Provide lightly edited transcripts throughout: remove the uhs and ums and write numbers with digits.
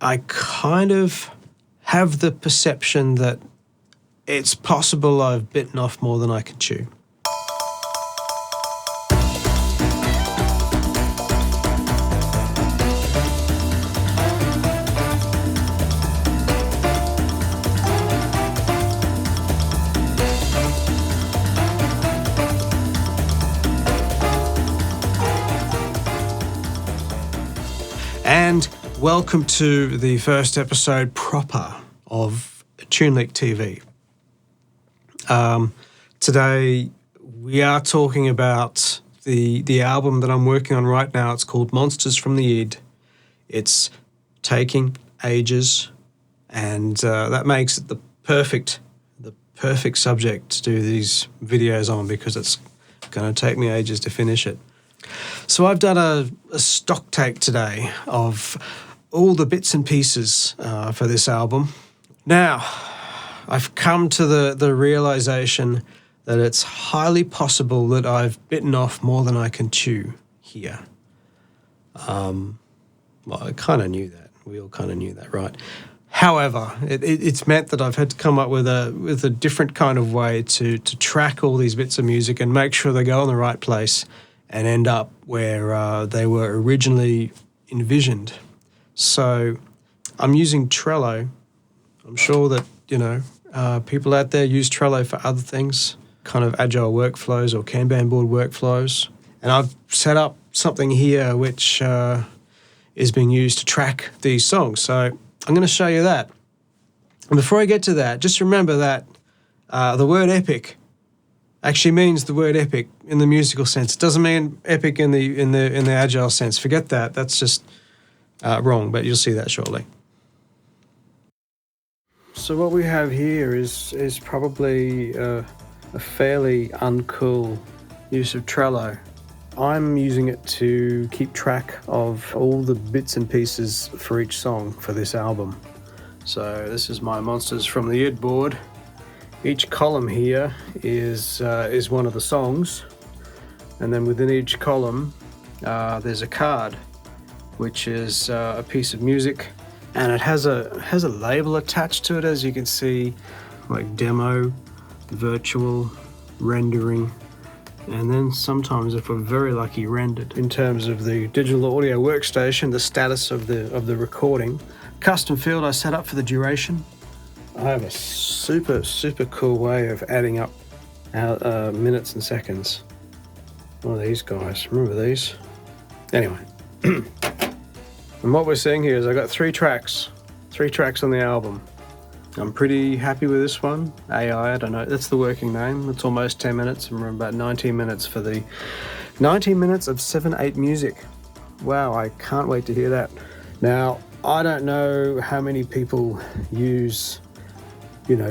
I kind of have the perception that it's possible I've bitten off more than I can chew. And welcome to the first episode proper of TuneLeak TV. Today we are talking about the album that I'm working on right now. It's called Monsters from the Id. It's taking ages, and that makes it the perfect subject to do these videos on, because it's going to take me ages to finish it. So I've done a stock take today of all the bits and pieces for this album. Now, I've come to the realization that it's highly possible that I've bitten off more than I can chew here. Well, I kind of knew that. We all kind of knew that, right? However, it's meant that I've had to come up with a different kind of way to track all these bits of music and make sure they go in the right place and end up where they were originally envisioned. So I'm using Trello. I'm sure that, people out there use Trello for other things, kind of agile workflows or Kanban board workflows. And I've set up something here which is being used to track these songs. So I'm going to show you that. And before I get to that, just remember that the word epic actually means the word epic in the musical sense. It doesn't mean epic in the agile sense. Forget that. That's just wrong, but you'll see that shortly. So what we have here is probably a fairly uncool use of Trello. I'm using it to keep track of all the bits and pieces for each song for this album. So this is my Monsters from the Id board. Each column here is one of the songs, and then within each column there's a card, which is a piece of music, and it has a label attached to it, as you can see, like demo, virtual, rendering, and then sometimes, if we're very lucky, rendered. In terms of the digital audio workstation, the status of the recording, custom field I set up for the duration. I have a super cool way of adding up our minutes and seconds. One of these guys, remember these? Anyway, and what we're seeing here is I've got three tracks on the album. I'm pretty happy with this one. AI, I don't know, that's the working name. It's almost 10 minutes, and we're about 19 minutes for the 19 minutes of 7/8 music. Wow, I can't wait to hear that. Now, I don't know how many people use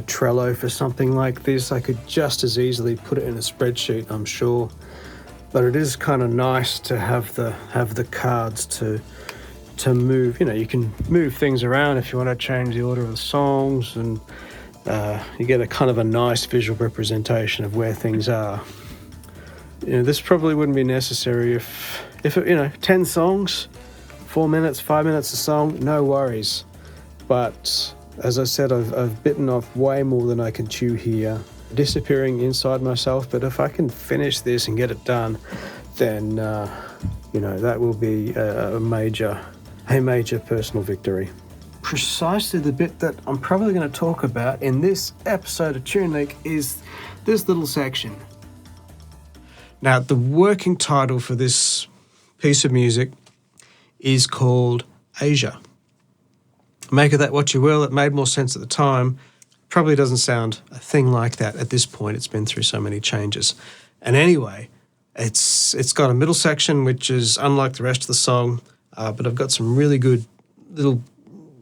Trello for something like this. I could just as easily put it in a spreadsheet, I'm sure. But it is kind of nice to have the cards to move. You can move things around if you want to change the order of the songs, and you get a kind of a nice visual representation of where things are. This probably wouldn't be necessary if 10 songs, 4 minutes, 5 minutes a song, no worries. But as I said, I've bitten off way more than I can chew here, disappearing inside myself. But if I can finish this and get it done, then that will be a major personal victory. Precisely the bit that I'm probably going to talk about in this episode of TuneLeak is this little section. Now, the working title for this piece of music is called Asia. Make of that what you will. It made more sense at the time. Probably doesn't sound a thing like that at this point. It's been through so many changes. And anyway, it's got a middle section which is unlike the rest of the song, but I've got some really good little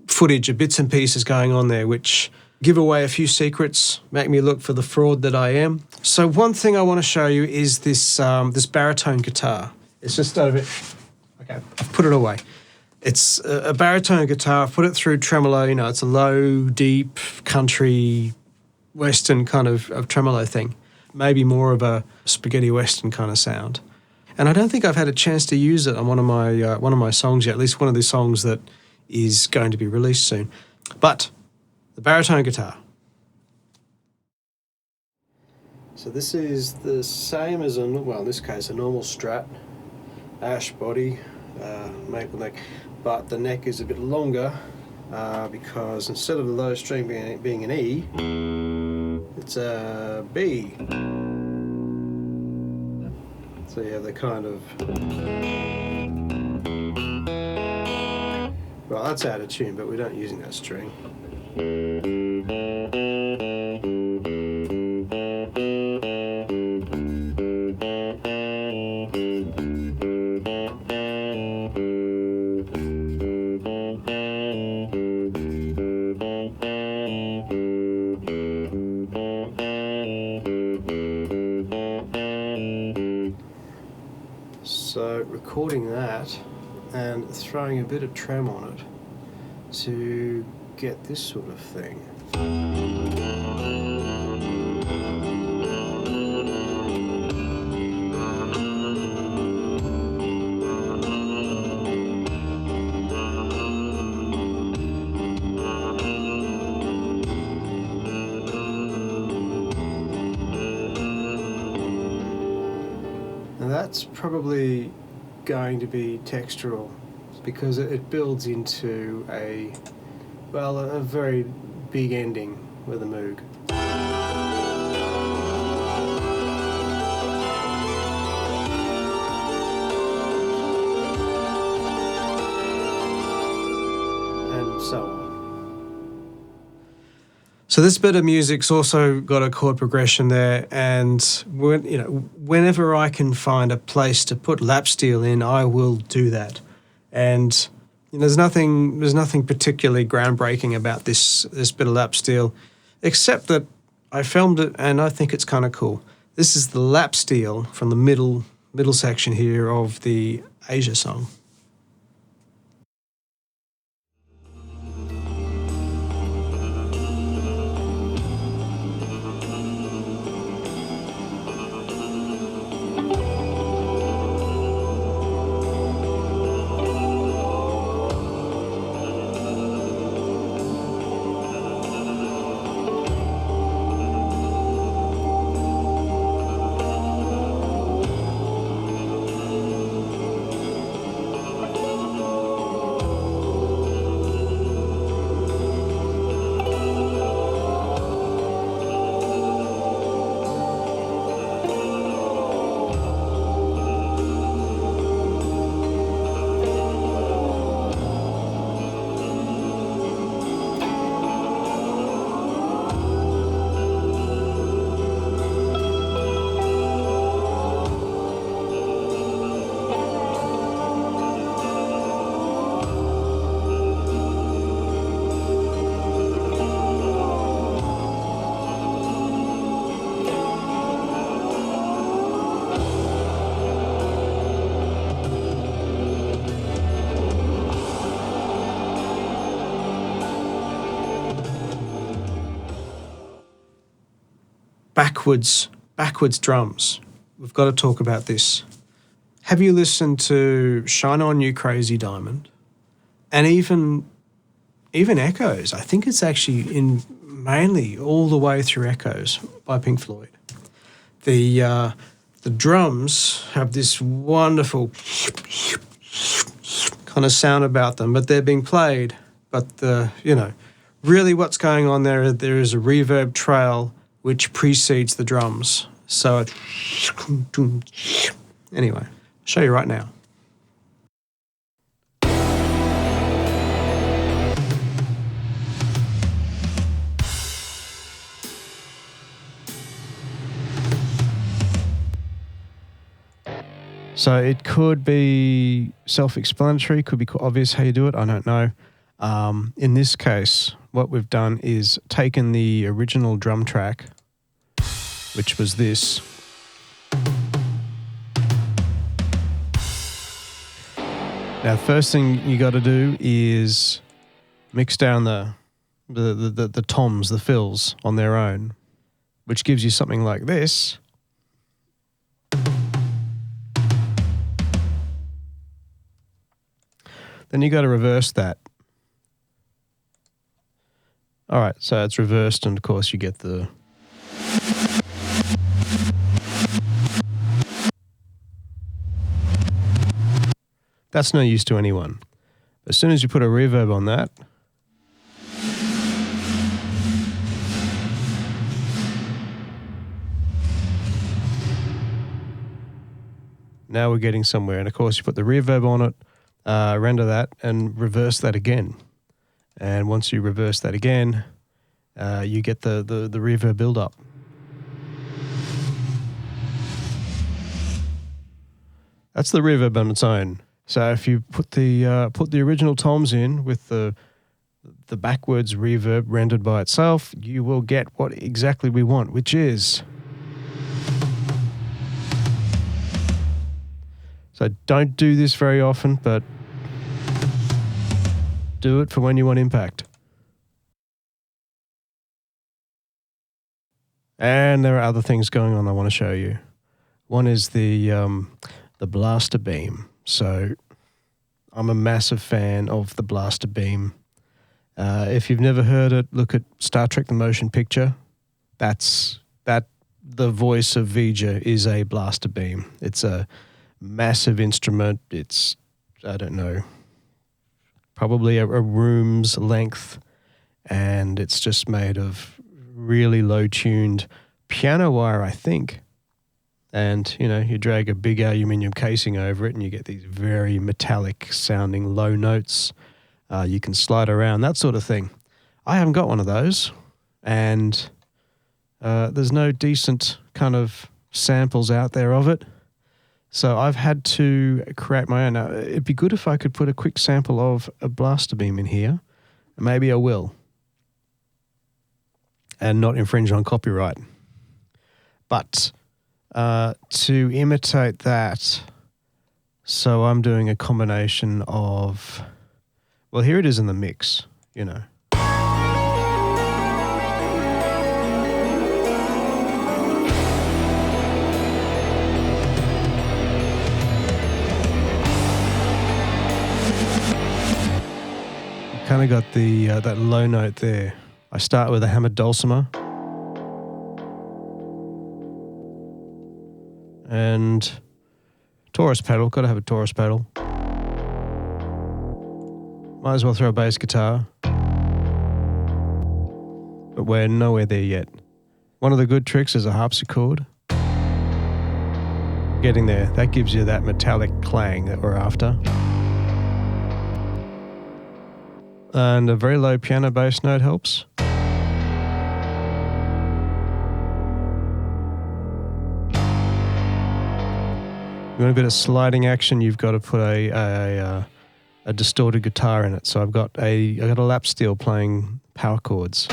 footage of bits and pieces going on there which give away a few secrets, make me look for the fraud that I am. So one thing I want to show you is this baritone guitar. It's just over it. Okay, I've put it away. It's a baritone guitar. I've put it through tremolo. It's a low, deep, country, western kind of tremolo thing. Maybe more of a spaghetti western kind of sound. And I don't think I've had a chance to use it on one of my songs yet. At least one of the songs that is going to be released soon. But the Baritone Guitar. So this is the same as in this case, a normal Strat, ash body, maple neck, but the neck is a bit longer because instead of the low string being an E, it's a B. So you have the kind of... Well, that's out of tune, but we don't using that string. So recording that and throwing a bit of trem on it to get this sort of thing. And that's probably going to be textural because it builds into a very big ending with a moog. And so on. So this bit of music's also got a chord progression there, and whenever I can find a place to put lap steel in, I will do that. And there's nothing particularly groundbreaking about this bit of lap steel, except that I filmed it and I think it's kind of cool. This is the lap steel from the middle section here of the Asia song. Backwards drums. We've got to talk about this. Have you listened to Shine On You Crazy Diamond? And even Echoes. I think it's actually in mainly all the way through Echoes by Pink Floyd. The drums have this wonderful kind of sound about them, but they're being played. But really what's going on there is a reverb trail which precedes the drums. So anyway, I'll show you right now. So it could be self-explanatory, could be obvious how you do it, I don't know. In this case, what we've done is taken the original drum track, which was this. Now, the first thing you got to do is mix down the toms, the fills on their own, which gives you something like this. Then you got to reverse that All right, so it's reversed, and of course you get the... That's no use to anyone. As soon as you put a reverb on that, now we're getting somewhere. And of course you put the reverb on it, render that, and reverse that again. And once you reverse that again, you get the reverb build-up. That's the reverb on its own. So if you put the original toms in with the backwards reverb rendered by itself, you will get what exactly we want, which is... So don't do this very often, but do it for when you want impact. And there are other things going on I want to show you. One is the blaster beam. So I'm a massive fan of the blaster beam. If you've never heard it, look at Star Trek: The Motion Picture. The voice of Vija is a blaster beam. It's a massive instrument. It's, I don't know, probably a room's length, and it's just made of really low-tuned piano wire, I think. And, you drag a big aluminium casing over it and you get these very metallic sounding low notes. You can slide around, that sort of thing. I haven't got one of those, and there's no decent kind of samples out there of it. So I've had to create my own. Now, it'd be good if I could put a quick sample of a blaster beam in here. Maybe I will. And not infringe on copyright. But to imitate that, so I'm doing a combination of... Well, here it is in the mix, Kind of got the that low note there. I start with a hammered dulcimer and Taurus pedal. Got to have a Taurus pedal. Might as well throw a bass guitar, but we're nowhere there yet. One of the good tricks is a harpsichord. Getting there, that gives you that metallic clang that we're after. And a very low piano bass note helps. You want a bit of sliding action, you've got to put a distorted guitar in it. So I've got a lap steel playing power chords.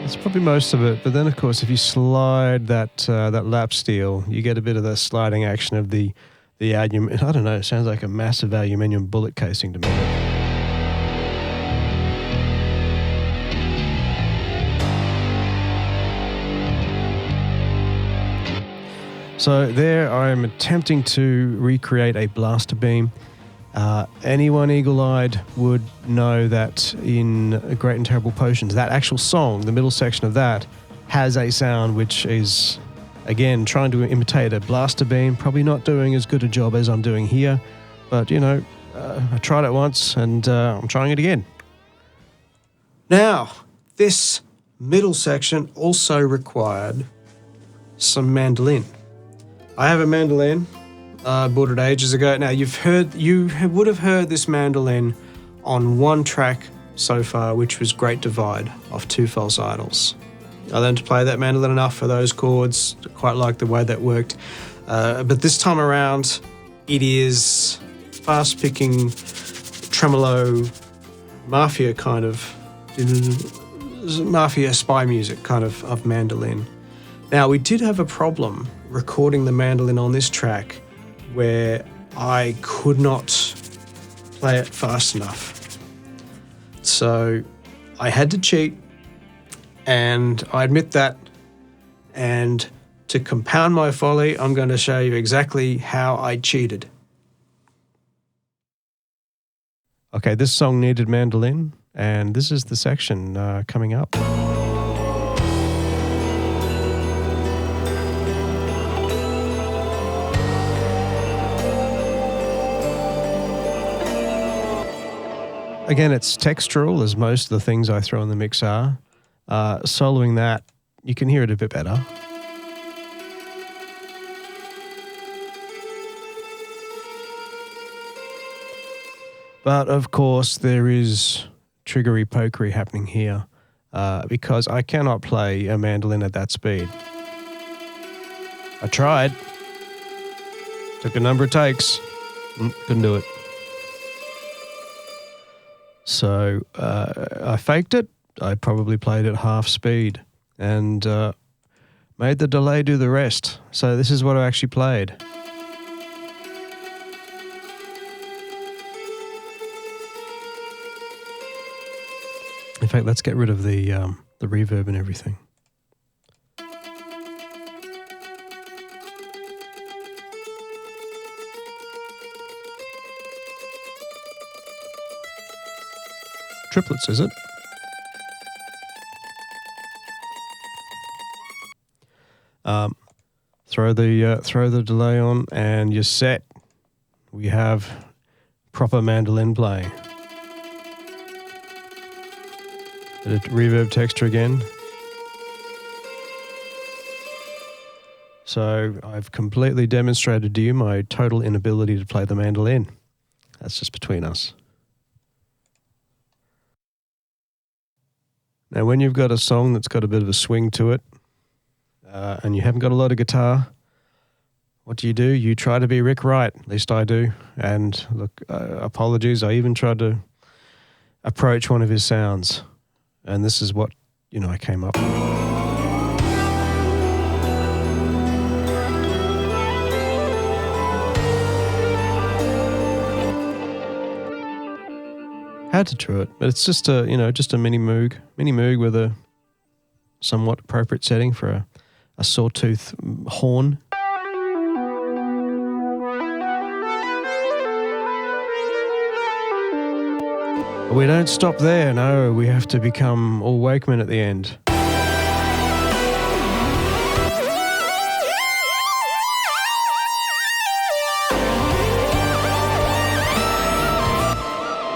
That's probably most of it. But then, of course, if you slide that lap steel, you get a bit of the sliding action of the aluminium. I don't know. It sounds like a massive aluminium bullet casing to me. So there I'm attempting to recreate a blaster beam. Anyone eagle-eyed would know that in Great and Terrible Potions, that actual song, the middle section of that, has a sound which is, again, trying to imitate a blaster beam, probably not doing as good a job as I'm doing here, but, I tried it once and I'm trying it again. Now, this middle section also required some mandolin. I have a mandolin. I bought it ages ago. Now, you would have heard this mandolin on one track so far, which was Great Divide off 2 False Idols. I learned to play that mandolin enough for those chords. Quite like the way that worked. But this time around, it is fast-picking tremolo mafia kind of, mafia spy music kind of mandolin. Now, we did have a problem recording the mandolin on this track where I could not play it fast enough. So I had to cheat, and I admit that. And to compound my folly, I'm going to show you exactly how I cheated. Okay, this song needed mandolin, and this is the section coming up. Again, it's textural, as most of the things I throw in the mix are. Soloing that, you can hear it a bit better. But of course, there is triggery pokery happening here because I cannot play a mandolin at that speed. I tried. Took a number of takes. Couldn't do it. So I faked it. I probably played at half speed and made the delay do the rest. So this is what I actually played. In fact, let's get rid of the reverb and everything. Triplets, is it? Throw the delay on and you're set. We have proper mandolin playing. Bit of reverb texture again. So I've completely demonstrated to you my total inability to play the mandolin. That's just between us. Now, when you've got a song that's got a bit of a swing to it, and you haven't got a lot of guitar, what do? You try to be Rick Wright. At least I do. And look, apologies, I even tried to approach one of his sounds. And this is what, I came up with. Had to true it, but it's just a mini moog with a somewhat appropriate setting for a sawtooth horn. But we don't stop there. No, we have to become all Wakeman at the end.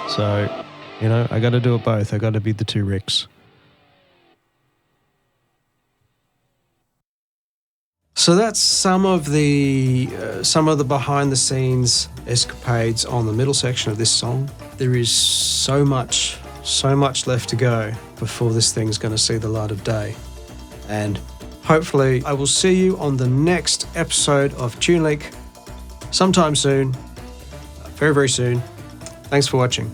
So, I got to do it both. I got to be the two Ricks. So that's some of the behind the scenes escapades on the middle section of this song. There is so much left to go before this thing's going to see the light of day. And hopefully I will see you on the next episode of TuneLeak sometime soon, very, very soon. Thanks for watching.